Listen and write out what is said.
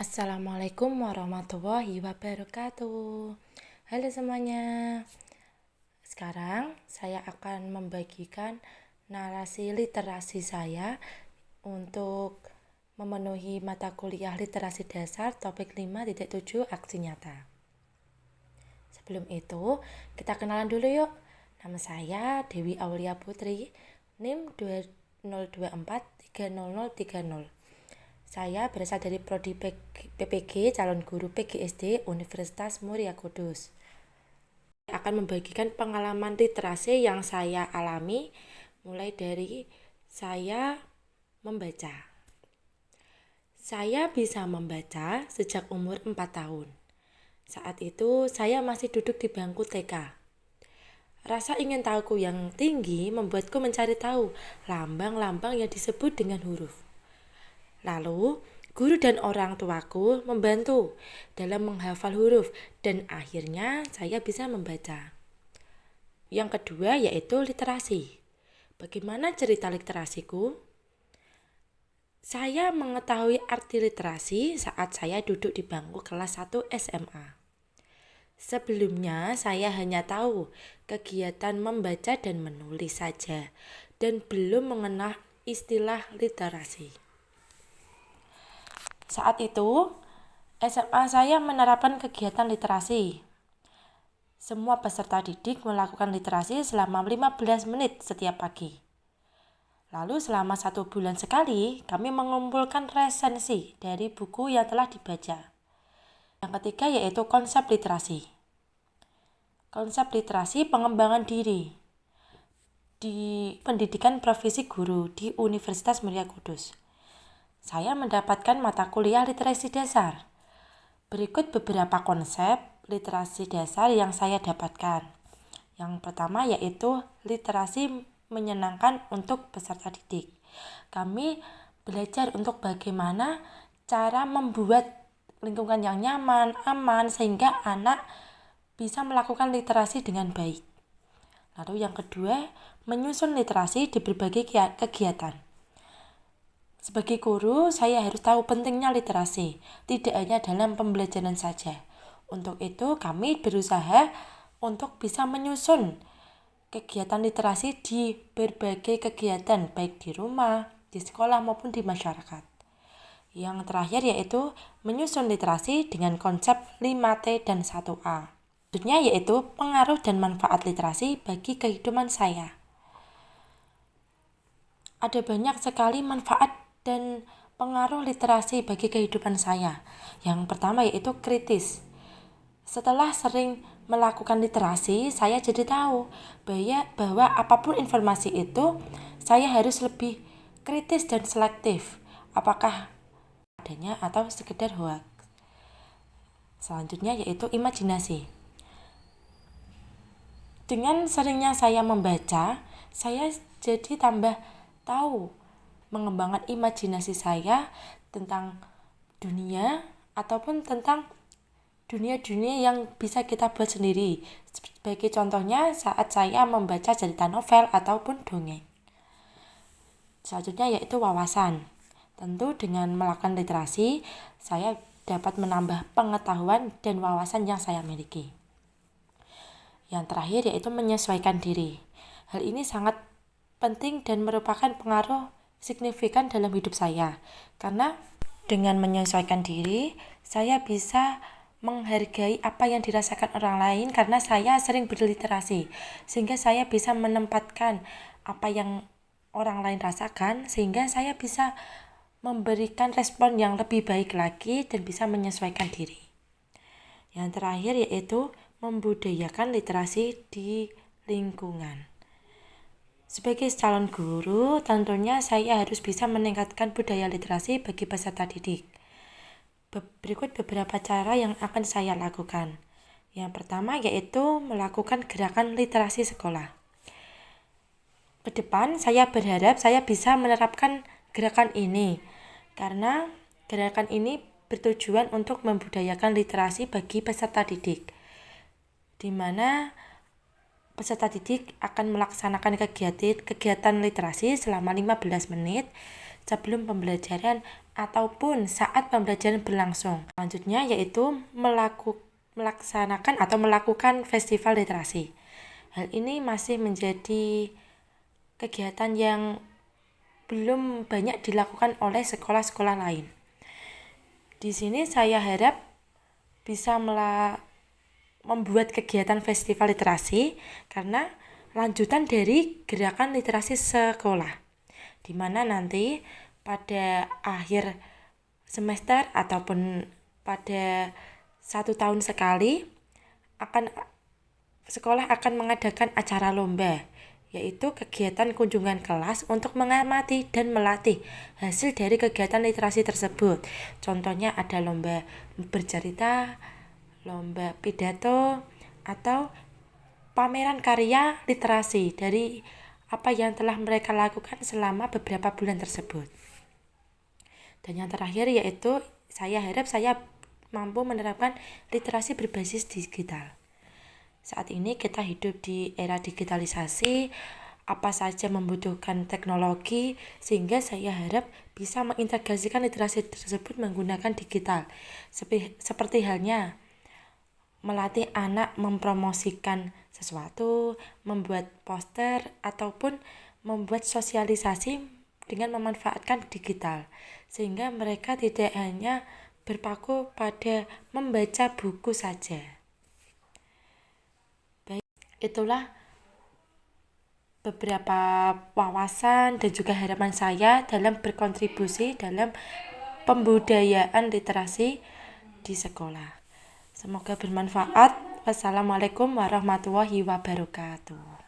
Assalamualaikum warahmatullahi wabarakatuh. Halo semuanya. Sekarang saya akan membagikan narasi literasi saya untuk memenuhi mata kuliah literasi dasar topik 5.7 aksi nyata. Sebelum itu, kita kenalan dulu yuk. Nama saya Dewi Aulia Putri, NIM 20243030. Saya berasal dari Prodi PPG Calon Guru PGSD Universitas Muria Kudus. Saya akan membagikan pengalaman literasi yang saya alami mulai dari saya membaca. Saya bisa membaca sejak umur 4 tahun. Saat itu saya masih duduk di bangku TK. Rasa ingin tahuku yang tinggi membuatku mencari tahu lambang-lambang yang disebut dengan huruf. Lalu, guru dan orang tuaku membantu dalam menghafal huruf dan akhirnya saya bisa membaca. Yang kedua yaitu literasi. Bagaimana cerita literasiku? Saya mengetahui arti literasi saat saya duduk di bangku kelas 1 SMA. Sebelumnya saya hanya tahu kegiatan membaca dan menulis saja dan belum mengenal istilah literasi. Saat itu, SMA saya menerapkan kegiatan literasi. Semua peserta didik melakukan literasi selama 15 menit setiap pagi. Lalu selama 1 bulan sekali, kami mengumpulkan resensi dari buku yang telah dibaca. Yang ketiga yaitu konsep literasi. Konsep literasi pengembangan diri di pendidikan profesi guru di Universitas Muria Kudus. Saya mendapatkan mata kuliah literasi dasar. Berikut beberapa konsep literasi dasar yang saya dapatkan. Yang pertama yaitu literasi menyenangkan untuk peserta didik. Kami belajar untuk bagaimana cara membuat lingkungan yang nyaman, aman, sehingga anak bisa melakukan literasi dengan baik. Lalu yang kedua, menyusun literasi di berbagai kegiatan. Sebagai guru, saya harus tahu pentingnya literasi, tidak hanya dalam pembelajaran saja. Untuk itu, kami berusaha untuk bisa menyusun kegiatan literasi di berbagai kegiatan, baik di rumah, di sekolah, maupun di masyarakat. Yang terakhir yaitu menyusun literasi dengan konsep 5T dan 1A. Maksudnya yaitu pengaruh dan manfaat literasi bagi kehidupan saya. Ada banyak sekali manfaat dan pengaruh literasi bagi kehidupan saya. Yang pertama yaitu kritis. Setelah sering melakukan literasi, saya jadi tahu bahwa apapun informasi itu, saya harus lebih kritis dan selektif. Apakah adanya atau sekedar hoax. Selanjutnya yaitu imajinasi. Dengan seringnya saya membaca, saya jadi tambah tahu mengembangkan imajinasi saya tentang dunia ataupun tentang dunia-dunia yang bisa kita buat sendiri. Sebagai contohnya saat saya membaca cerita novel ataupun dongeng. Selanjutnya yaitu wawasan. Tentu dengan melakukan literasi, saya dapat menambah pengetahuan dan wawasan yang saya miliki. Yang terakhir yaitu menyesuaikan diri. Hal ini sangat penting dan merupakan pengaruh signifikan dalam hidup saya. Karena dengan menyesuaikan diri, saya bisa menghargai apa yang dirasakan orang lain karena saya sering berliterasi. Sehingga saya bisa menempatkan apa yang orang lain rasakan sehingga saya bisa memberikan respon yang lebih baik lagi dan bisa menyesuaikan diri. Yang terakhir yaitu membudayakan literasi di lingkungan. Sebagai calon guru, tentunya saya harus bisa meningkatkan budaya literasi bagi peserta didik. Berikut beberapa cara yang akan saya lakukan. Yang pertama yaitu melakukan gerakan literasi sekolah. Ke depan saya berharap saya bisa menerapkan gerakan ini karena gerakan ini bertujuan untuk membudayakan literasi bagi peserta didik, di mana peserta didik akan melaksanakan kegiatan literasi selama 15 menit sebelum pembelajaran ataupun saat pembelajaran berlangsung. Selanjutnya yaitu melakukan festival literasi. Hal ini masih menjadi kegiatan yang belum banyak dilakukan oleh sekolah-sekolah lain. Di sini saya harap bisa membuat kegiatan festival literasi karena lanjutan dari gerakan literasi sekolah, di mana nanti pada akhir semester ataupun pada 1 tahun sekali sekolah akan mengadakan acara lomba, yaitu kegiatan kunjungan kelas untuk mengamati dan melatih hasil dari kegiatan literasi tersebut. Contohnya ada lomba bercerita, lomba pidato, atau pameran karya literasi dari apa yang telah mereka lakukan selama beberapa bulan tersebut. Dan yang terakhir yaitu saya harap saya mampu menerapkan literasi berbasis digital. Saat ini kita hidup di era digitalisasi, apa saja membutuhkan teknologi, sehingga saya harap bisa mengintegrasikan literasi tersebut menggunakan digital. Seperti halnya melatih anak mempromosikan sesuatu, membuat poster, ataupun membuat sosialisasi dengan memanfaatkan digital, sehingga mereka tidak hanya berpaku pada membaca buku saja. Baik, itulah beberapa wawasan dan juga harapan saya dalam berkontribusi dalam pembudayaan literasi di sekolah. Semoga bermanfaat. Wassalamualaikum warahmatullahi wabarakatuh.